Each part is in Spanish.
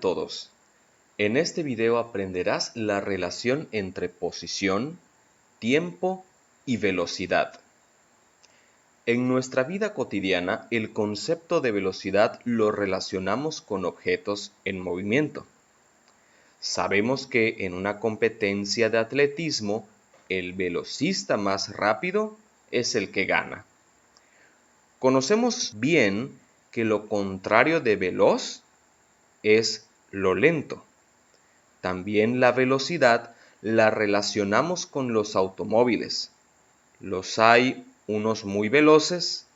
todos. En este video aprenderás la relación entre posición, tiempo y velocidad. En nuestra vida cotidiana, el concepto de velocidad lo relacionamos con objetos en movimiento. Sabemos que en una competencia de atletismo, el velocista más rápido es el que gana. Conocemos bien que lo contrario de veloz es lo lento. También la velocidad la relacionamos con los automóviles. Los hay unos muy veloces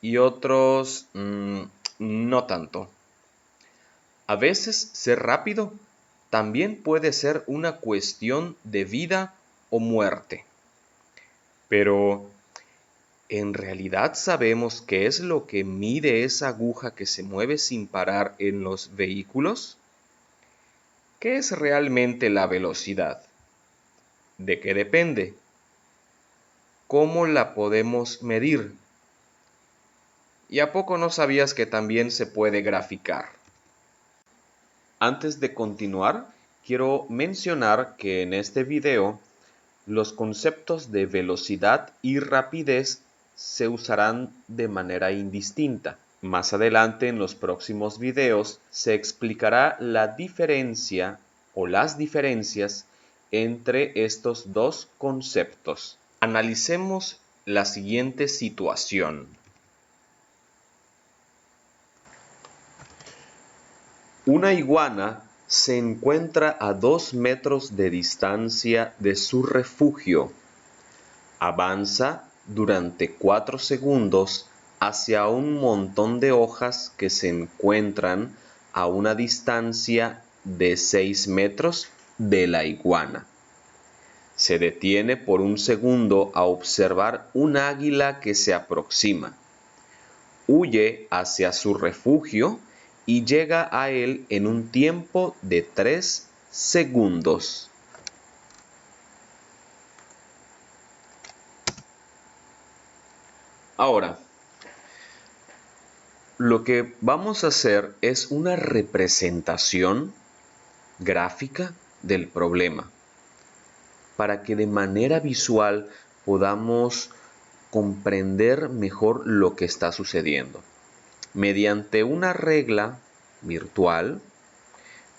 y otros no tanto. A veces ser rápido también puede ser una cuestión de vida o muerte. Pero, ¿en realidad sabemos qué es lo que mide esa aguja que se mueve sin parar en los vehículos? ¿Qué es realmente la velocidad? ¿De qué depende? ¿Cómo la podemos medir? ¿Y a poco no sabías que también se puede graficar? Antes de continuar, quiero mencionar que en este video los conceptos de velocidad y rapidez se usarán de manera indistinta. Más adelante en los próximos videos se explicará la diferencia o las diferencias entre estos dos conceptos. Analicemos la siguiente situación. Una iguana se encuentra a 2 metros de distancia de su refugio. Avanza durante 4 segundos hacia un montón de hojas que se encuentran a una distancia de 6 metros de la iguana. Se detiene por un segundo a observar un águila que se aproxima. Huye hacia su refugio y llega a él en un tiempo de 3 segundos. Ahora, lo que vamos a hacer es una representación gráfica del problema para que de manera visual podamos comprender mejor lo que está sucediendo. Mediante una regla virtual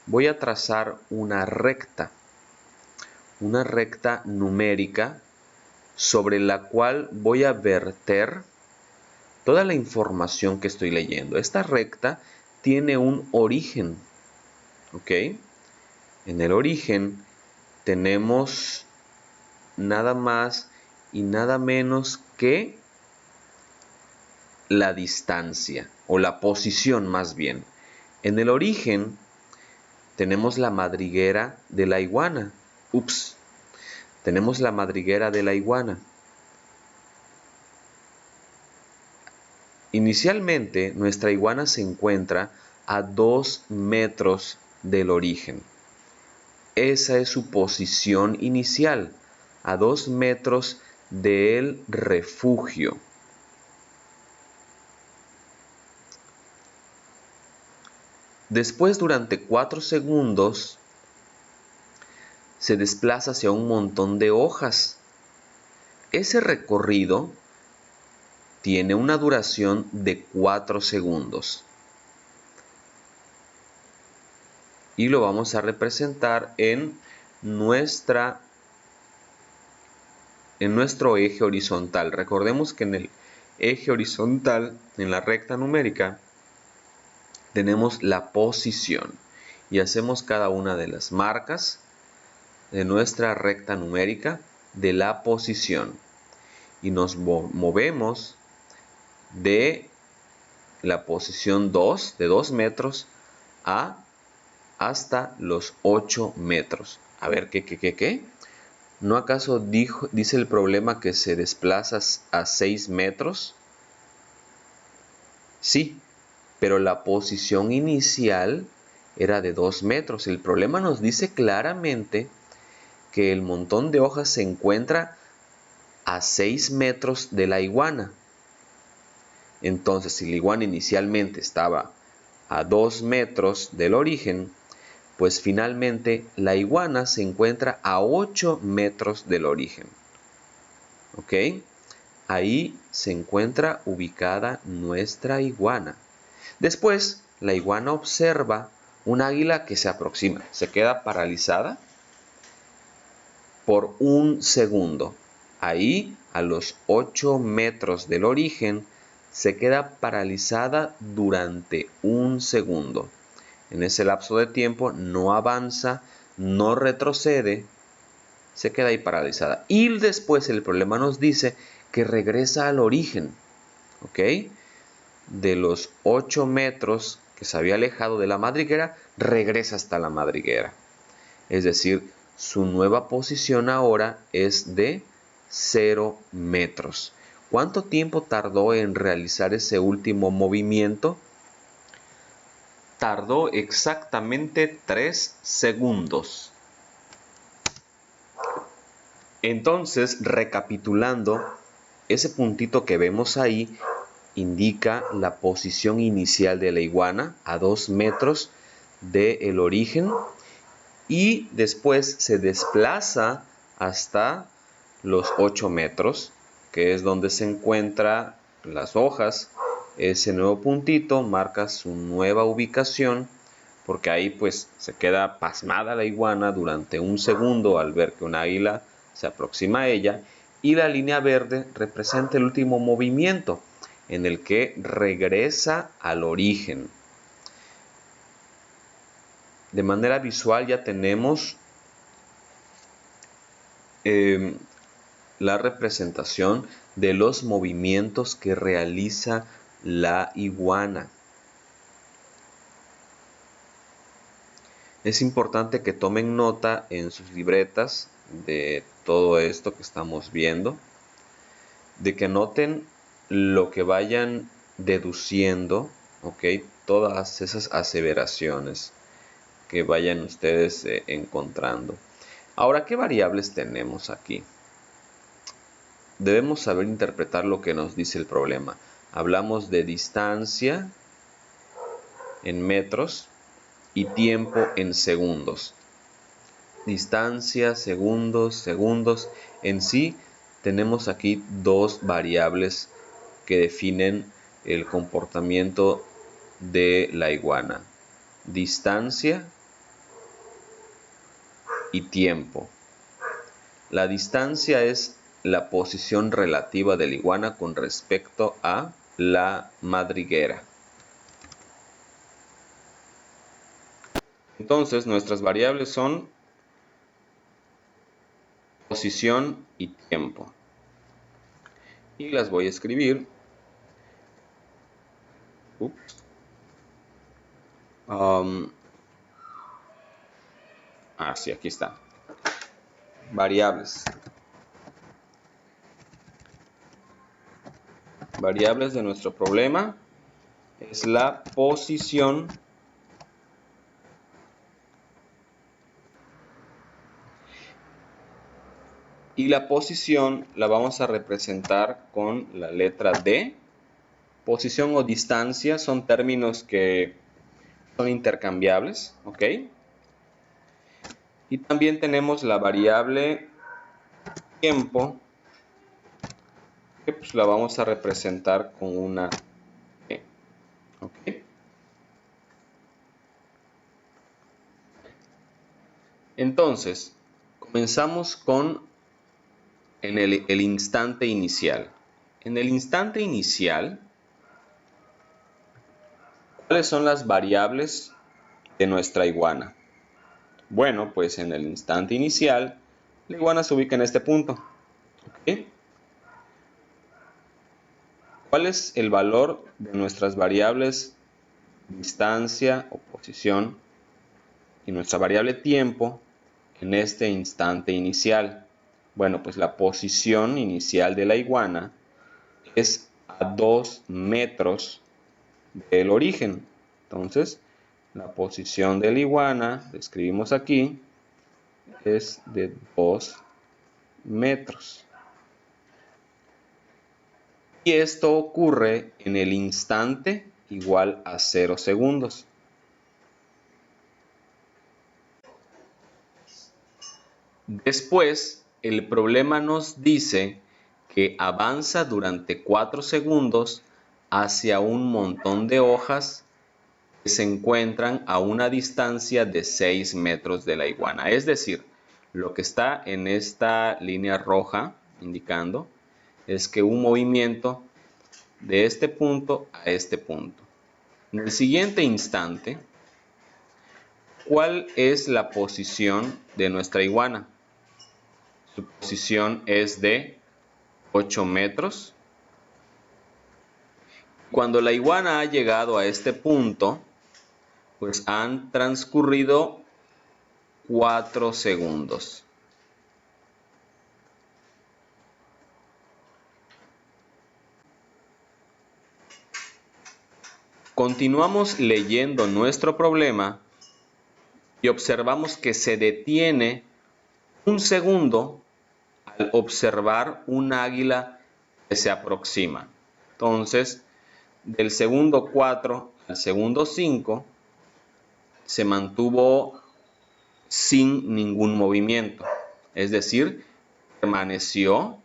voy a trazar una recta numérica sobre la cual voy a verter toda la información que estoy leyendo. Esta recta tiene un origen, ¿ok? En el origen tenemos nada más y nada menos que la distancia, o la posición más bien. En el origen tenemos la madriguera de la iguana. Tenemos la madriguera de la iguana. Inicialmente, nuestra iguana se encuentra a 2 metros del origen. Esa es su posición inicial, a 2 metros del refugio. Después, durante 4 segundos, se desplaza hacia un montón de hojas. Ese recorrido tiene una duración de 4 segundos. Y lo vamos a representar en nuestro eje horizontal. Recordemos que en el eje horizontal, en la recta numérica, tenemos la posición. Y hacemos cada una de las marcas de nuestra recta numérica de la posición. Y nos movemos de la posición 2, de 2 metros, hasta los 8 metros. A ver, ¿qué? ¿No acaso dice el problema que se desplaza a 6 metros? Sí, pero la posición inicial era de 2 metros. El problema nos dice claramente que el montón de hojas se encuentra a 6 metros de la iguana. Entonces, si la iguana inicialmente estaba a 2 metros del origen, Pues finalmente la iguana se encuentra a 8 metros del origen. ¿Ok? Ahí se encuentra ubicada nuestra iguana. Después, la iguana observa un águila que se aproxima. Se queda paralizada por un segundo. Ahí, a los 8 metros del origen, se queda paralizada durante un segundo. En ese lapso de tiempo no avanza, no retrocede, se queda ahí paralizada. Y después el problema nos dice que regresa al origen, ¿ok? De los 8 metros que se había alejado de la madriguera, regresa hasta la madriguera. Es decir, su nueva posición ahora es de 0 metros. ¿Cuánto tiempo tardó en realizar ese último movimiento? Tardó exactamente 3 segundos. Entonces, recapitulando, ese puntito que vemos ahí indica la posición inicial de la iguana a 2 metros del origen y después se desplaza hasta los 8 metros, que es donde se encuentran las hojas. Ese nuevo puntito marca su nueva ubicación, porque ahí pues se queda pasmada la iguana durante un segundo al ver que un águila se aproxima a ella, y la línea verde representa el último movimiento en el que regresa al origen. De manera visual ya tenemos la representación de los movimientos que realiza la iguana. Es importante que tomen nota en sus libretas de todo esto que estamos viendo, de que noten lo que vayan deduciendo, ¿ok? Todas esas aseveraciones que vayan ustedes encontrando. Ahora, ¿qué variables tenemos aquí? Debemos saber interpretar lo que nos dice el problema. Hablamos de distancia en metros y tiempo en segundos. Distancia, segundos, segundos. En sí, tenemos aquí dos variables que definen el comportamiento de la iguana. Distancia y tiempo. La distancia es la posición relativa de la iguana con respecto a la madriguera. Entonces, nuestras variables son posición y tiempo. Y las voy a escribir. Sí, aquí está. Variables. Variables de nuestro problema es la posición y la posición la vamos a representar con la letra D. Posición o distancia son términos que son intercambiables, ¿ok? Y también tenemos la variable tiempo, que pues la vamos a representar con una E, ¿ok? Entonces, comenzamos con el instante inicial. En el instante inicial, ¿cuáles son las variables de nuestra iguana? Bueno, pues en el instante inicial, la iguana se ubica en este punto. ¿Ok? ¿Cuál es el valor de nuestras variables distancia o posición y nuestra variable tiempo en este instante inicial? Bueno, pues la posición inicial de la iguana es a 2 metros del origen. Entonces, la posición de la iguana, la escribimos aquí, es de 2 metros. Y esto ocurre en el instante igual a 0 segundos. Después, el problema nos dice que avanza durante 4 segundos hacia un montón de hojas que se encuentran a una distancia de 6 metros de la iguana. Es decir, lo que está en esta línea roja indicando es que un movimiento de este punto a este punto. En el siguiente instante, ¿cuál es la posición de nuestra iguana? Su posición es de 8 metros. Cuando la iguana ha llegado a este punto, pues han transcurrido 4 segundos. Continuamos leyendo nuestro problema y observamos que se detiene un segundo al observar un águila que se aproxima. Entonces, del segundo 4 al segundo 5 se mantuvo sin ningún movimiento. Es decir, permaneció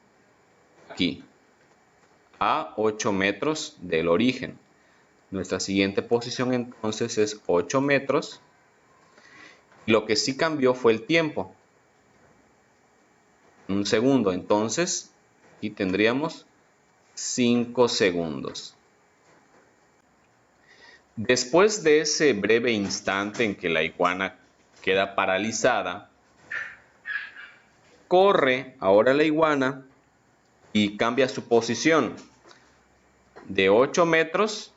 aquí, a 8 metros del origen. Nuestra siguiente posición entonces es 8 metros. Lo que sí cambió fue el tiempo. Un segundo, entonces aquí tendríamos 5 segundos. Después de ese breve instante en que la iguana queda paralizada, corre ahora la iguana y cambia su posición de 8 metros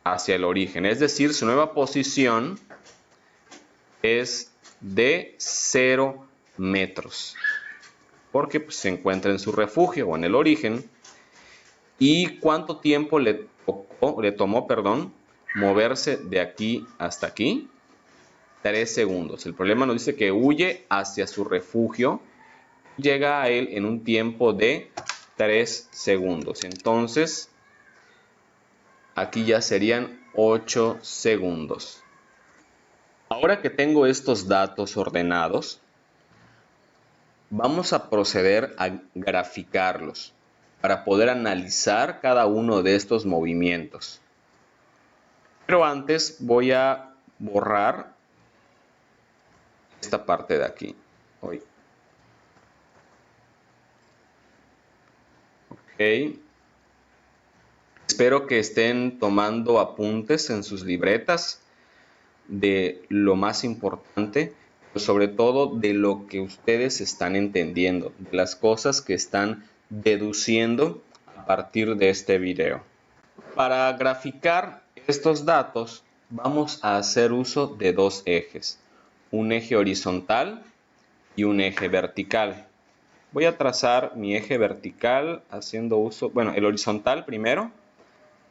hacia el origen. Es decir, su nueva posición es de 0 metros. Porque pues, se encuentra en su refugio o en el origen. ¿Y cuánto tiempo le tomó, moverse de aquí hasta aquí? 3 segundos. El problema nos dice que huye hacia su refugio. Llega a él en un tiempo de 3 segundos. Entonces, aquí ya serían 8 segundos. Ahora que tengo estos datos ordenados, vamos a proceder a graficarlos para poder analizar cada uno de estos movimientos. Pero antes voy a borrar esta parte de aquí. Ok. Espero que estén tomando apuntes en sus libretas de lo más importante, pero sobre todo de lo que ustedes están entendiendo, de las cosas que están deduciendo a partir de este video. Para graficar estos datos vamos a hacer uso de dos ejes, un eje horizontal y un eje vertical. Voy a trazar mi eje vertical haciendo uso, bueno, el horizontal primero,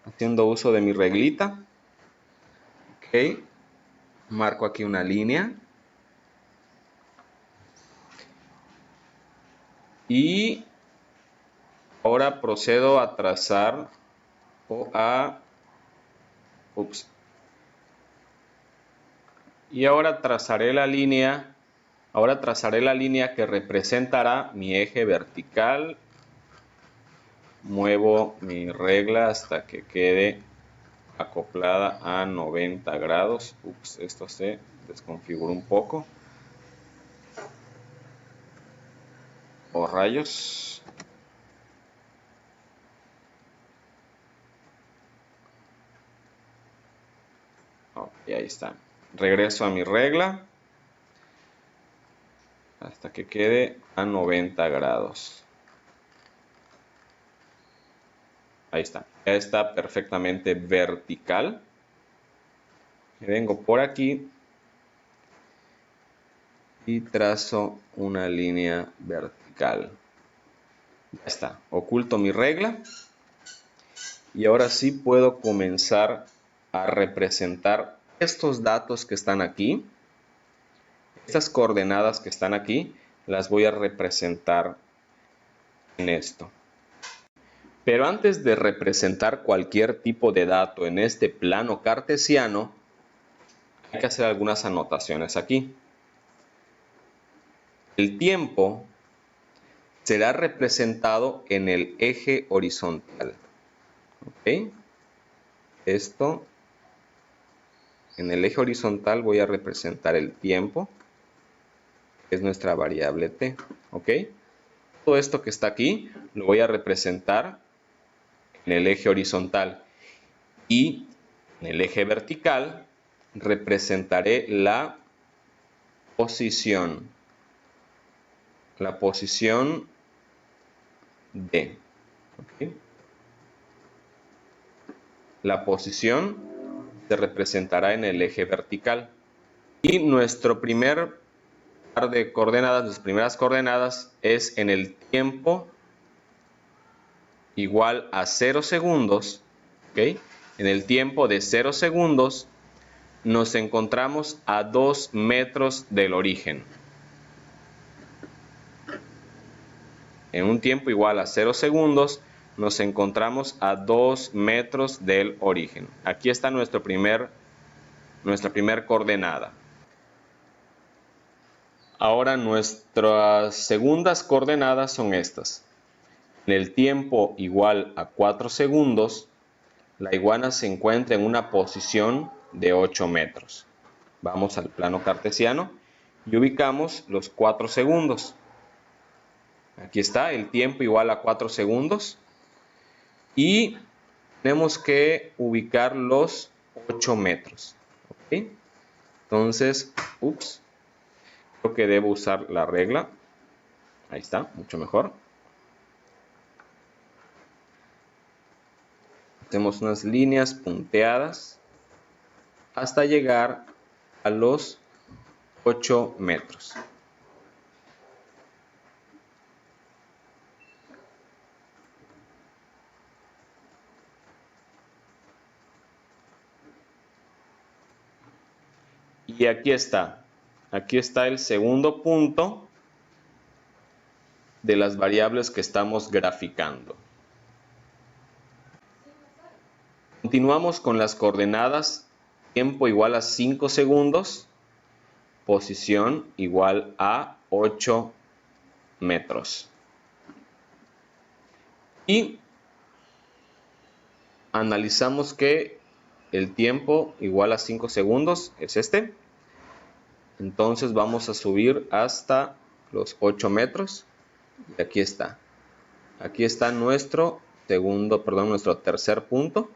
haciendo uso de mi reglita. Ok, marco aquí una línea. Y ahora procedo a trazar y ahora trazaré la línea. Ahora trazaré la línea que representará mi eje vertical. Muevo mi regla hasta que quede acoplada a 90 grados. Esto se desconfiguró un poco. Oh, rayos. Ok, ahí está. Regreso a mi regla hasta que quede a 90 grados. Ahí está. Ya está perfectamente vertical. Y vengo por aquí y trazo una línea vertical. Ya está. Oculto mi regla. Y ahora sí puedo comenzar a representar estos datos que están aquí. Estas coordenadas que están aquí las voy a representar en esto. Pero antes de representar cualquier tipo de dato en este plano cartesiano, hay que hacer algunas anotaciones aquí. El tiempo será representado en el eje horizontal. ¿Ok? Esto, en el eje horizontal voy a representar el tiempo, que es nuestra variable t. ¿Ok? Todo esto que está aquí lo voy a representar en el eje horizontal. Y en el eje vertical representaré la posición D. ¿Okay? La posición se representará en el eje vertical. Y nuestro primer par de coordenadas, las primeras coordenadas, es en el tiempo igual a 0 segundos. ¿Okay? En el tiempo de 0 segundos nos encontramos a 2 metros del origen. En un tiempo igual a 0 segundos nos encontramos a 2 metros del origen. Aquí está nuestra primer coordenada. Ahora nuestras segundas coordenadas son estas. En el tiempo igual a 4 segundos, la iguana se encuentra en una posición de 8 metros. Vamos al plano cartesiano y ubicamos los 4 segundos. Aquí está el tiempo igual a 4 segundos. Y tenemos que ubicar los 8 metros. ¿Okay? Entonces, creo que debo usar la regla. Ahí está, mucho mejor. Hacemos unas líneas punteadas hasta llegar a los 8 metros. Y aquí está el segundo punto de las variables que estamos graficando. Continuamos con las coordenadas tiempo igual a 5 segundos, posición igual a 8 metros. Y analizamos que el tiempo igual a 5 segundos es este. Entonces vamos a subir hasta los 8 metros. Y aquí está. Aquí está nuestro tercer punto.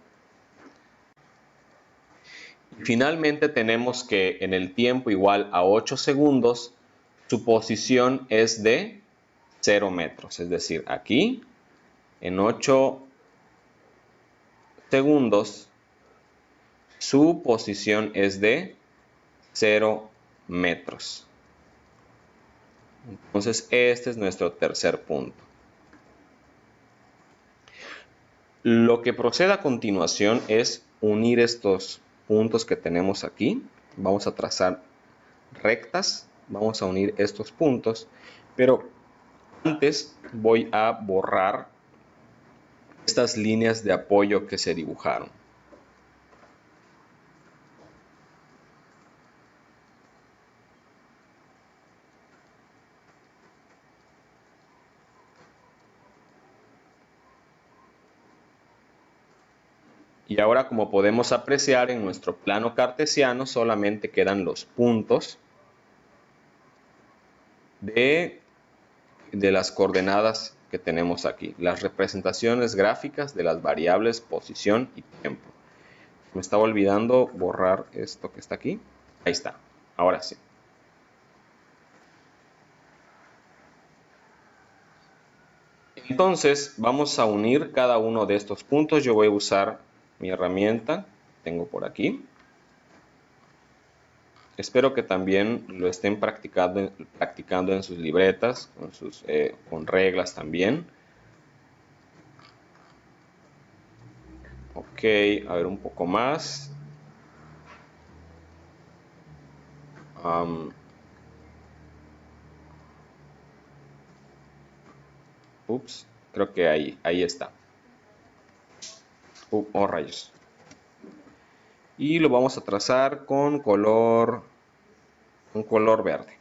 Y finalmente tenemos que en el tiempo igual a 8 segundos, su posición es de 0 metros. Es decir, aquí en 8 segundos, su posición es de 0 metros. Entonces este es nuestro tercer punto. Lo que procede a continuación es unir estos puntos que tenemos aquí. Vamos a trazar rectas, vamos a unir estos puntos, pero antes voy a borrar estas líneas de apoyo que se dibujaron. Y ahora, como podemos apreciar en nuestro plano cartesiano, solamente quedan los puntos de las coordenadas que tenemos aquí, las representaciones gráficas de las variables posición y tiempo. Me estaba olvidando borrar esto que está aquí. Ahí está, ahora sí. Entonces vamos a unir cada uno de estos puntos. Yo voy a usar mi herramienta, tengo por aquí. Espero que también lo estén practicando en sus libretas, con reglas también. Ok, a ver un poco más. Creo que ahí está. Oh, rayos. Y lo vamos a trazar con color verde.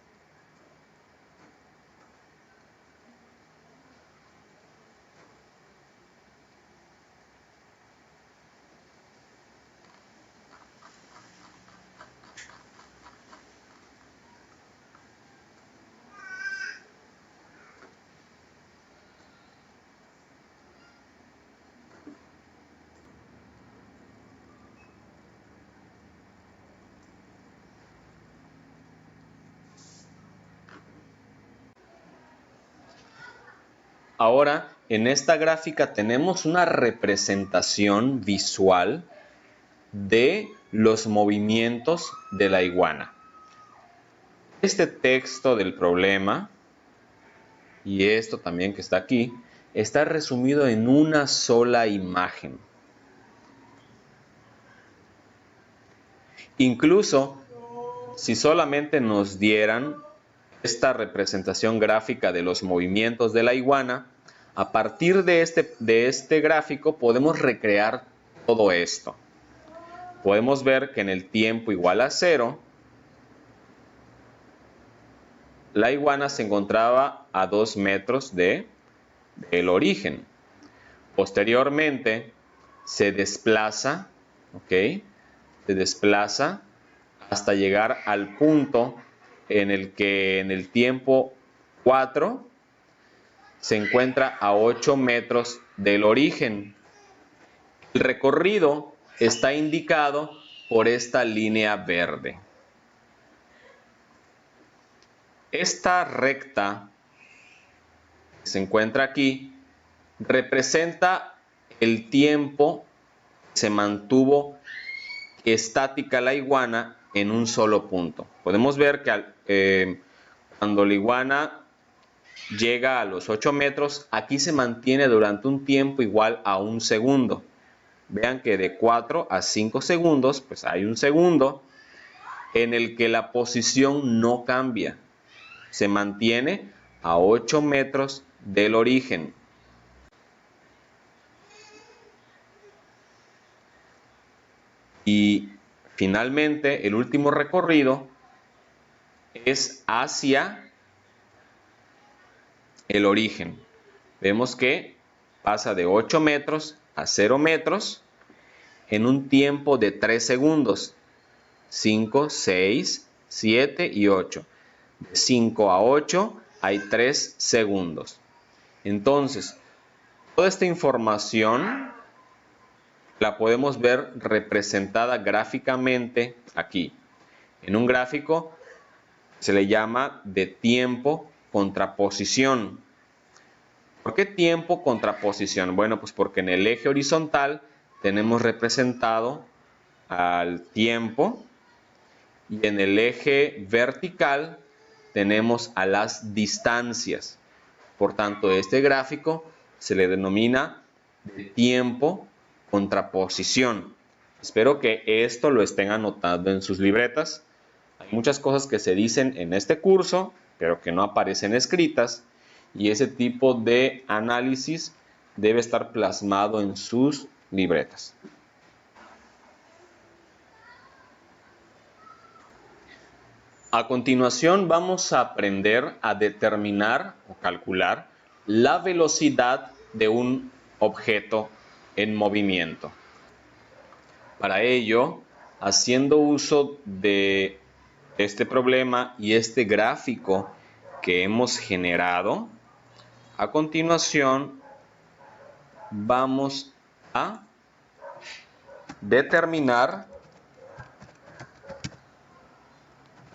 Ahora, en esta gráfica tenemos una representación visual de los movimientos de la iguana. Este texto del problema, y esto también que está aquí, está resumido en una sola imagen. Incluso, si solamente nos dieran esta representación gráfica de los movimientos de la iguana, a partir de este gráfico podemos recrear todo esto. Podemos ver que en el tiempo igual a 0, la iguana se encontraba a 2 metros del origen. Posteriormente se desplaza, ¿ok? Se desplaza hasta llegar al punto en el que en el tiempo 4 se encuentra a 8 metros del origen. El recorrido está indicado por esta línea verde. Esta recta que se encuentra aquí representa el tiempo que se mantuvo estática la iguana en un solo punto. Podemos ver que cuando la iguana llega a los 8 metros, aquí se mantiene durante un tiempo igual a un segundo. Vean que de 4 a 5 segundos, pues hay un segundo en el que la posición no cambia. Se mantiene a 8 metros del origen. Y finalmente, el último recorrido es hacia el origen. Vemos que pasa de 8 metros a 0 metros en un tiempo de 3 segundos. 5, 6, 7 y 8. De 5 a 8 hay 3 segundos. Entonces, toda esta información la podemos ver representada gráficamente aquí. En un gráfico se le llama de tiempo contra posición. ¿Por qué tiempo contra posición? Bueno, pues porque en el eje horizontal tenemos representado al tiempo y en el eje vertical tenemos a las distancias. Por tanto, este gráfico se le denomina de tiempo contra posición. Espero que esto lo estén anotando en sus libretas. Hay muchas cosas que se dicen en este curso, pero que no aparecen escritas, y ese tipo de análisis debe estar plasmado en sus libretas. A continuación vamos a aprender a determinar o calcular la velocidad de un objeto en movimiento. Para ello, haciendo uso de este problema y este gráfico que hemos generado, a continuación vamos a determinar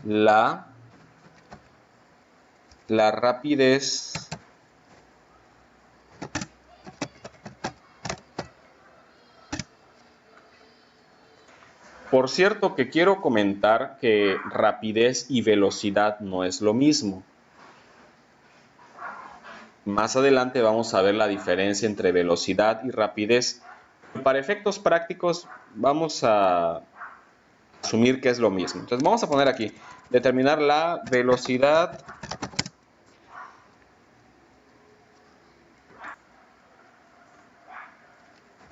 la rapidez Por cierto que quiero comentar que rapidez y velocidad no es lo mismo. Más adelante vamos a ver la diferencia entre velocidad y rapidez. Para efectos prácticos vamos a asumir que es lo mismo. Entonces vamos a poner aquí, determinar la velocidad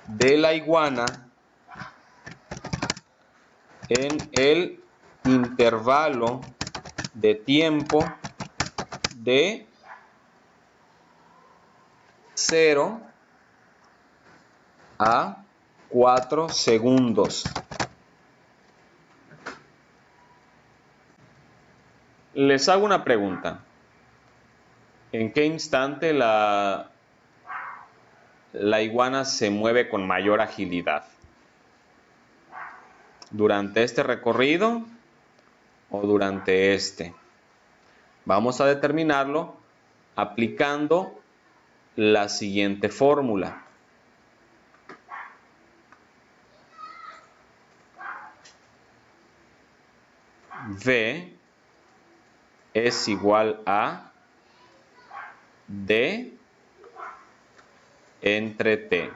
de la iguana en el intervalo de tiempo de 0 a 4 segundos. Les hago una pregunta. ¿En qué instante la iguana se mueve con mayor agilidad? ¿Durante este recorrido o durante este? Vamos a determinarlo aplicando la siguiente fórmula. V es igual a D entre T.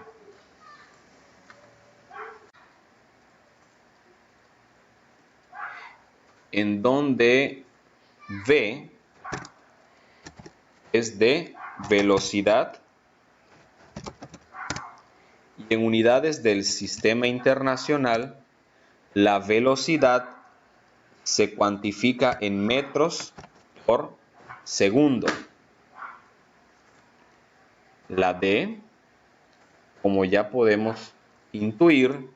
En donde V es de velocidad y en unidades del sistema internacional, la velocidad se cuantifica en metros por segundo. La D, como ya podemos intuir,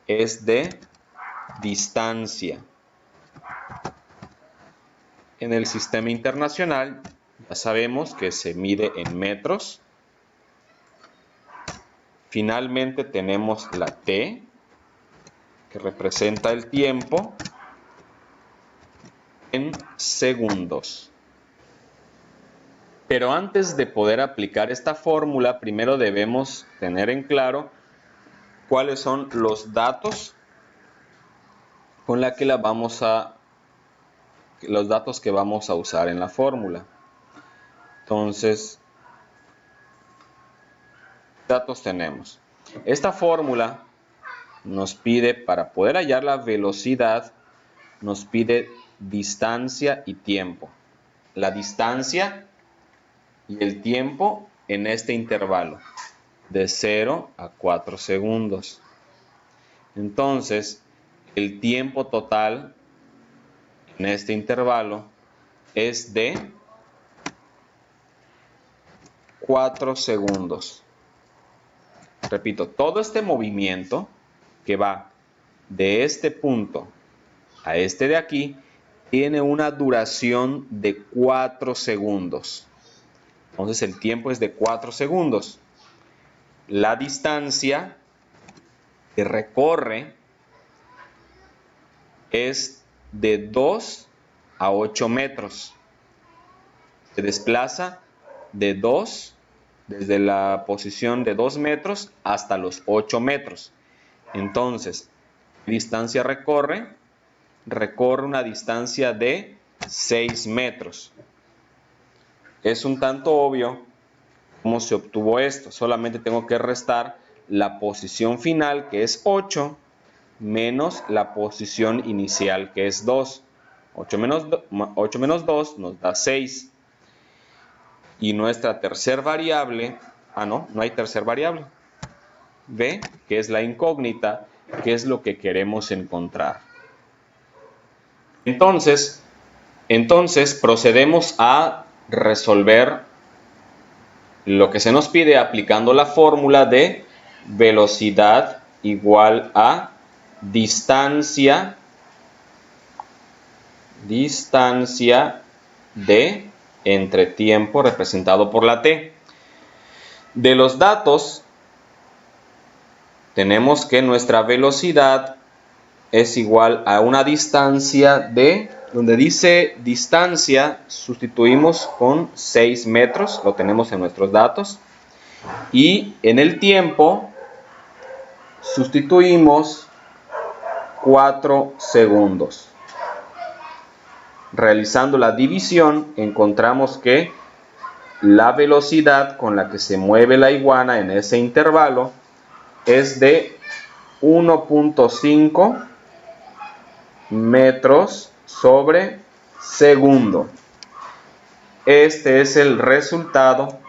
es de distancia. En el sistema internacional ya sabemos que se mide en metros. Finalmente tenemos la T, que representa el tiempo, en segundos. Pero antes de poder aplicar esta fórmula, primero debemos tener en claro cuáles son los datos con la que los datos que vamos a usar en la fórmula. Entonces, datos tenemos. Esta fórmula nos pide, para poder hallar la velocidad, nos pide distancia y tiempo. La distancia y el tiempo en este intervalo, de 0 a 4 segundos. Entonces, el tiempo total en este intervalo es de 4 segundos. Repito, todo este movimiento que va de este punto a este de aquí tiene una duración de 4 segundos. Entonces el tiempo es de 4 segundos. La distancia que recorre es de 2 a 8 metros. Se desplaza de 2, desde la posición de 2 metros hasta los 8 metros. Entonces, ¿qué distancia recorre? Recorre una distancia de 6 metros. Es un tanto obvio cómo se obtuvo esto. Solamente tengo que restar la posición final, que es 8, menos la posición inicial, que es 2. 8 menos 2 nos da 6. Y nuestra tercer variable, no hay tercer variable. B, que es la incógnita, que es lo que queremos encontrar. Entonces procedemos a resolver lo que se nos pide aplicando la fórmula de velocidad igual a distancia D entre tiempo representado por la T. De los datos tenemos que nuestra velocidad es igual a una distancia de, donde dice distancia, sustituimos con 6 metros, lo tenemos en nuestros datos. Y en el tiempo, sustituimos 4 segundos. Realizando la división, encontramos que la velocidad con la que se mueve la iguana en ese intervalo es de 1.5 metros sobre segundo. Este es el resultado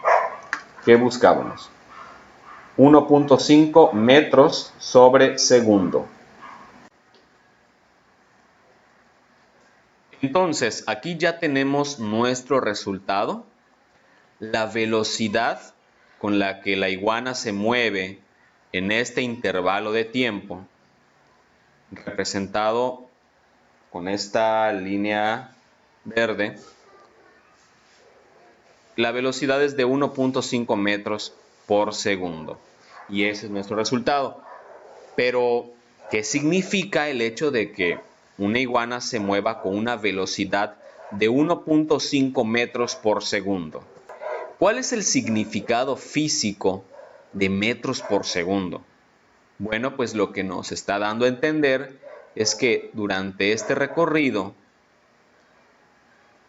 que buscábamos. 1.5 metros sobre segundo. Entonces, aquí ya tenemos nuestro resultado. La velocidad con la que la iguana se mueve en este intervalo de tiempo, representado con esta línea verde, la velocidad es de 1.5 metros por segundo. Y ese es nuestro resultado. Pero, ¿qué significa el hecho de que una iguana se mueva con una velocidad de 1.5 metros por segundo? ¿Cuál es el significado físico de metros por segundo? Bueno, pues lo que nos está dando a entender es que durante este recorrido,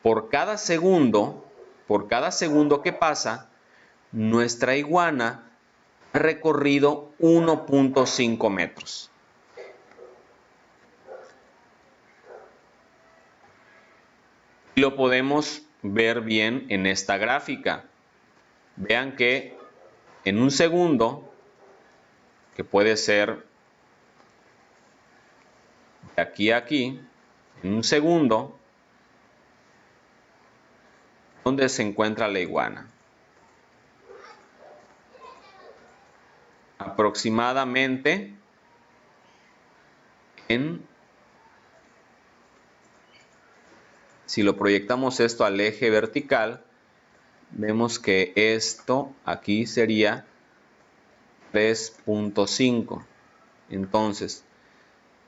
por cada segundo que pasa, nuestra iguana ha recorrido 1.5 metros. Y lo podemos ver bien en esta gráfica. Vean que en un segundo, que puede ser de aquí a aquí, en un segundo, ¿dónde se encuentra la iguana? Aproximadamente si lo proyectamos esto al eje vertical, vemos que esto aquí sería 3.5. Entonces,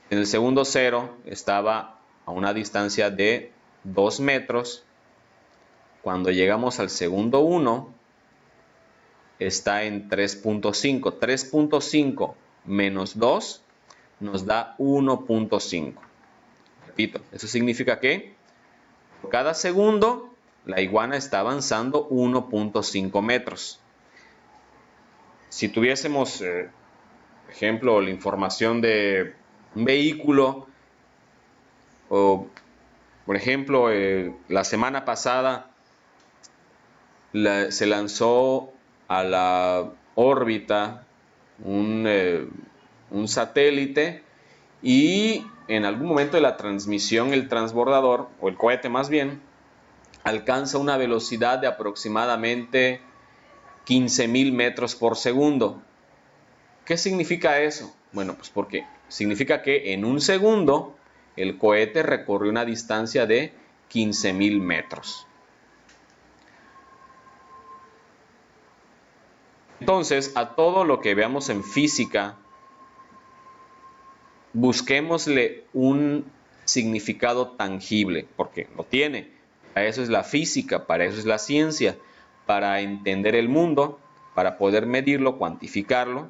en el segundo 0 estaba a una distancia de 2 metros. Cuando llegamos al segundo 1, está en 3.5. 3.5 menos 2 nos da 1.5. Repito, eso significa que por cada segundo la iguana está avanzando 1.5 metros. Si tuviésemos, por ejemplo, la información de un vehículo, o por ejemplo, la semana pasada se lanzó a la órbita un satélite y en algún momento de la transmisión el transbordador, o el cohete más bien, alcanza una velocidad de aproximadamente 15.000 metros por segundo. ¿Qué significa eso? Bueno, pues porque significa que en un segundo el cohete recorrió una distancia de 15.000 metros. Entonces, a todo lo que veamos en física, busquémosle un significado tangible, porque lo tiene. Para eso es la física, para eso es la ciencia, para entender el mundo, para poder medirlo, cuantificarlo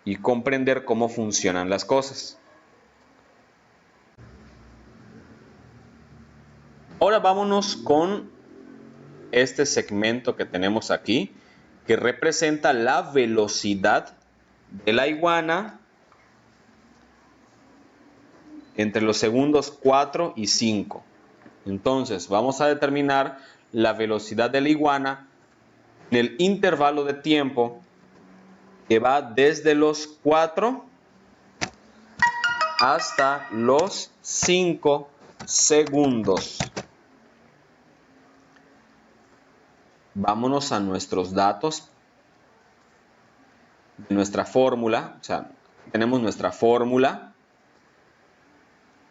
y comprender cómo funcionan las cosas. Ahora vámonos con este segmento que tenemos aquí, que representa la velocidad de la iguana entre los segundos 4 y 5. Entonces, vamos a determinar la velocidad de la iguana en el intervalo de tiempo que va desde los 4 hasta los 5 segundos. Vámonos a nuestros datos de nuestra fórmula. O sea, tenemos nuestra fórmula.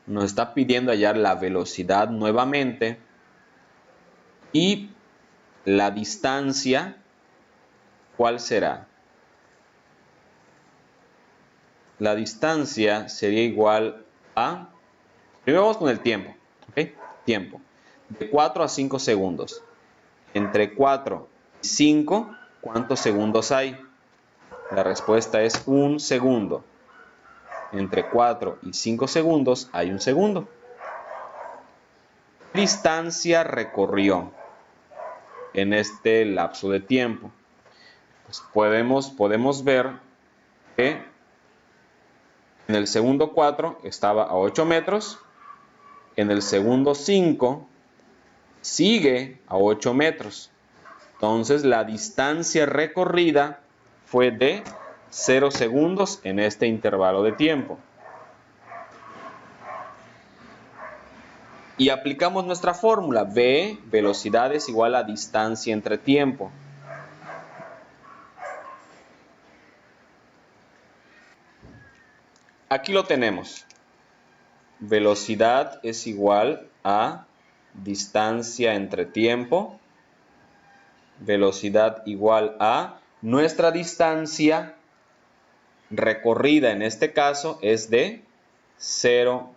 Nos está pidiendo hallar la velocidad nuevamente y la distancia. ¿Cuál será? La distancia sería igual a... Primero vamos con el tiempo. ¿Okay? Tiempo. De 4 a 5 segundos. Entre 4 y 5, ¿cuántos segundos hay? La respuesta es 1 segundo. Entre 4 y 5 segundos hay 1 segundo. ¿Qué distancia recorrió en este lapso de tiempo? Pues podemos ver que en el segundo 4 estaba a 8 metros, en el segundo 5 sigue a 8 metros. Entonces la distancia recorrida fue de 0 segundos en este intervalo de tiempo. Y aplicamos nuestra fórmula. V, velocidad es igual a distancia entre tiempo. Aquí lo tenemos. Velocidad es igual a distancia entre tiempo. Velocidad igual a nuestra distancia recorrida, en este caso, es de 0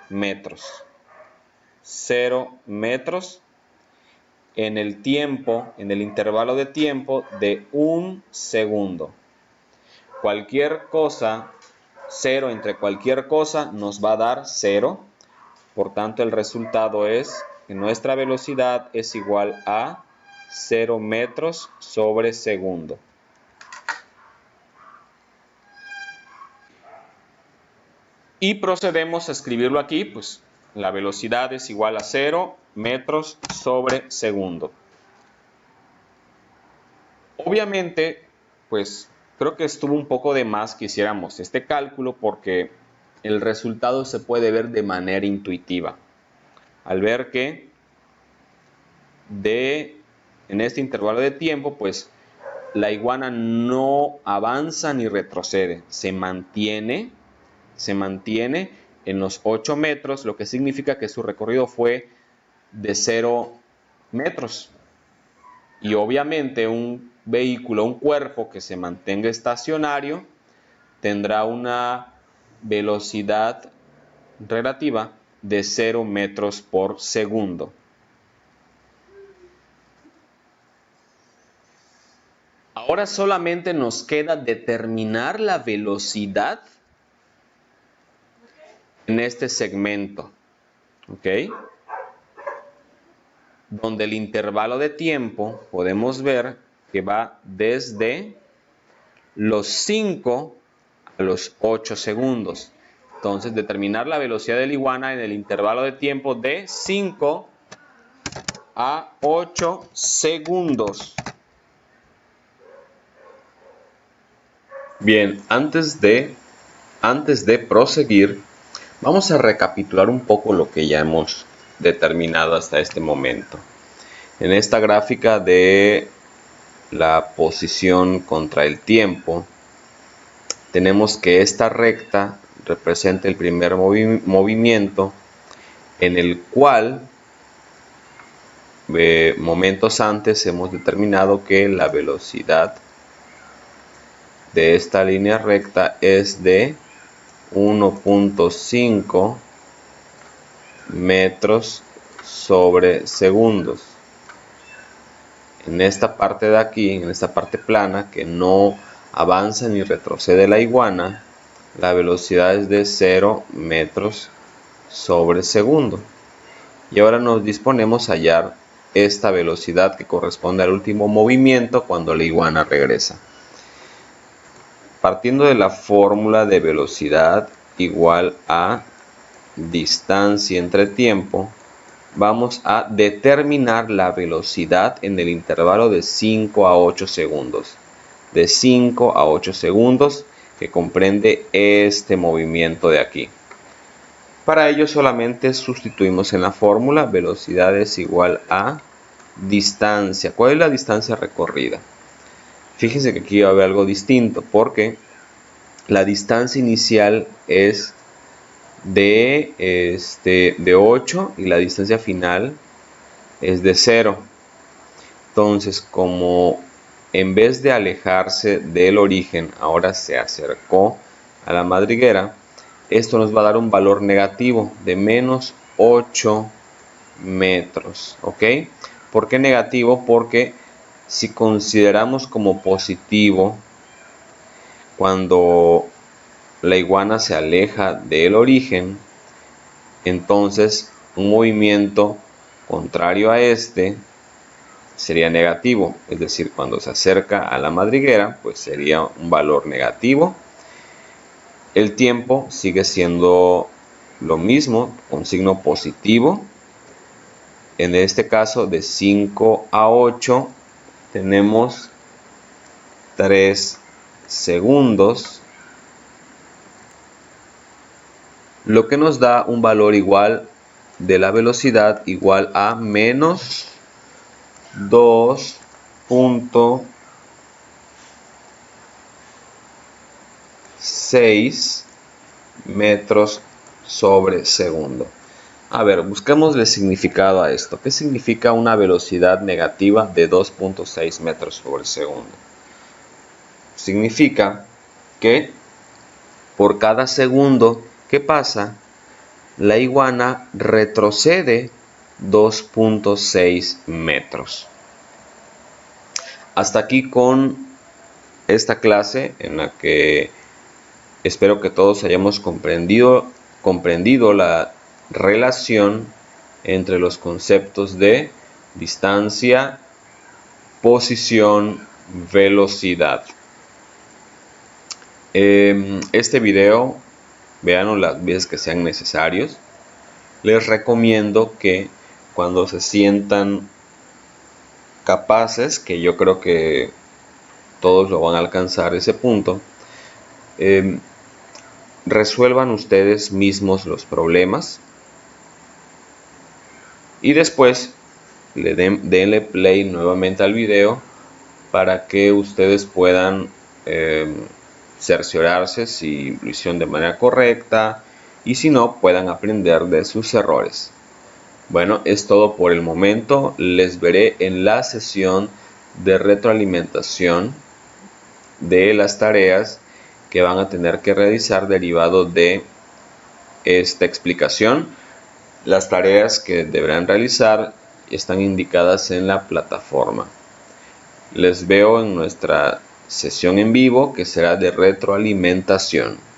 metros. 0 metros en el tiempo, en el intervalo de tiempo de 1 segundo. Cualquier cosa, 0 entre cualquier cosa nos va a dar 0. Por tanto, el resultado es que nuestra velocidad es igual a 0 metros sobre segundo. Y procedemos a escribirlo aquí, pues la velocidad es igual a 0 metros sobre segundo. Obviamente, pues creo que estuvo un poco de más que hiciéramos este cálculo porque el resultado se puede ver de manera intuitiva. Al ver que en este intervalo de tiempo, pues la iguana no avanza ni retrocede, se mantiene en los 8 metros, lo que significa que su recorrido fue de 0 metros. Y obviamente un vehículo, un cuerpo que se mantenga estacionario, tendrá una velocidad relativa de 0 metros por segundo. Ahora solamente nos queda determinar la velocidad en este segmento, ¿ok? Donde el intervalo de tiempo podemos ver que va desde los 5 a los 8 segundos. Entonces, determinar la velocidad de la iguana en el intervalo de tiempo de 5 a 8 segundos. Bien, antes de proseguir, vamos a recapitular un poco lo que ya hemos determinado hasta este momento. En esta gráfica de la posición contra el tiempo, tenemos que esta recta representa el primer movimiento en el cual momentos antes hemos determinado que la velocidad de esta línea recta es de 1.5 metros sobre segundos. En esta parte de aquí, en esta parte plana que no avanza ni retrocede la iguana, la velocidad es de 0 metros sobre segundo. Y ahora nos disponemos a hallar esta velocidad que corresponde al último movimiento cuando la iguana regresa. Partiendo de la fórmula de velocidad igual a distancia entre tiempo, vamos a determinar la velocidad en el intervalo de 5 a 8 segundos. De 5 a 8 segundos que comprende este movimiento de aquí. Para ello solamente sustituimos en la fórmula velocidad es igual a distancia. ¿Cuál es la distancia recorrida? Fíjense que aquí va a haber algo distinto porque la distancia inicial es de 8 y la distancia final es de 0. Entonces, como en vez de alejarse del origen, ahora se acercó a la madriguera, esto nos va a dar un valor negativo de menos 8 metros, ¿ok? ¿Por qué negativo? Porque si consideramos como positivo cuando la iguana se aleja del origen, entonces un movimiento contrario a este sería negativo, es decir, cuando se acerca a la madriguera, pues sería un valor negativo. El tiempo sigue siendo lo mismo, con signo positivo. En este caso, de 5 a 8, tenemos 3 segundos, lo que nos da un valor igual de la velocidad igual a menos 2.6 metros sobre segundo. A ver, busquemos el significado a esto. ¿Qué significa una velocidad negativa de 2.6 metros sobre segundo? Significa que por cada segundo que pasa, la iguana retrocede 2.6 metros. Hasta aquí con esta clase en la que espero que todos hayamos comprendido la relación entre los conceptos de distancia, posición, velocidad. Este video, véanlo las veces que sean necesarios. Les recomiendo que cuando se sientan capaces, que yo creo que todos lo van a alcanzar ese punto, resuelvan ustedes mismos los problemas y después denle play nuevamente al video para que ustedes puedan cerciorarse si lo hicieron de manera correcta y si no, puedan aprender de sus errores. Bueno, es todo por el momento. Les veré en la sesión de retroalimentación de las tareas que van a tener que realizar derivado de esta explicación. Las tareas que deberán realizar están indicadas en la plataforma. Les veo en nuestra sesión en vivo, que será de retroalimentación.